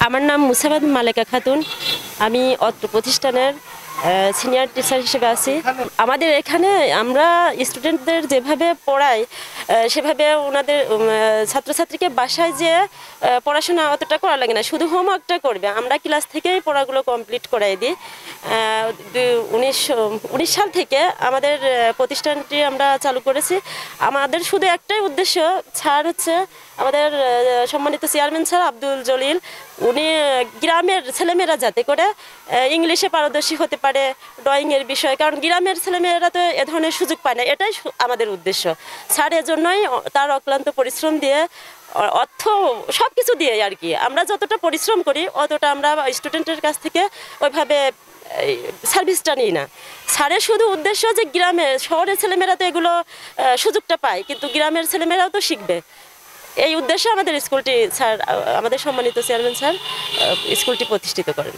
আমার নাম মুসাবাদ মালেকা খাতুন। আমি অত্র প্রতিষ্ঠানের সিনিয়র টিচার হিসেবে আছি। আমাদের এখানে আমরা স্টুডেন্টদের যেভাবে পড়াই সেভাবে ওনাদের ছাত্রছাত্রীকে বাসায় যে পড়াশোনা অতটা করা লাগে না, শুধু হোমওয়ার্কটা করবে। আমরা ক্লাস থেকেই পড়াগুলো কমপ্লিট করাই দিই। 19 সাল থেকে আমাদের প্রতিষ্ঠানটি আমরা চালু করেছি। আমাদের শুধু একটাই উদ্দেশ্য, স্যার হচ্ছে আমাদের সম্মানিত চেয়ারম্যান স্যার আব্দুল জলিল, উনি গ্রামের ছেলেমেয়েরা যাতে করে ইংলিশে পারদর্শী হতে পারে, ড্রয়িংয়ের বিষয়, কারণ গ্রামের ছেলেমেয়েরা তো এ ধরনের সুযোগ পায় না। এটাই আমাদের উদ্দেশ্য। স্যার এজন্যই তার অক্লান্ত পরিশ্রম দিয়ে, অর্থ সব কিছু দিয়ে আর কি, আমরা যতটা পরিশ্রম করি অতটা আমরা স্টুডেন্টের কাছ থেকে ওইভাবে সার্ভিসটা নিই না। স্যারের শুধু উদ্দেশ্য যে গ্রামের, শহরের ছেলেমেয়েরা তো এগুলো সুযোগটা পায়, কিন্তু গ্রামের ছেলেমেয়েরাও তো শিখবে। এই উদ্দেশ্যে আমাদের স্কুলটি স্যার, আমাদের সম্মানিত চেয়ারম্যান স্যার স্কুলটি প্রতিষ্ঠিত করেন।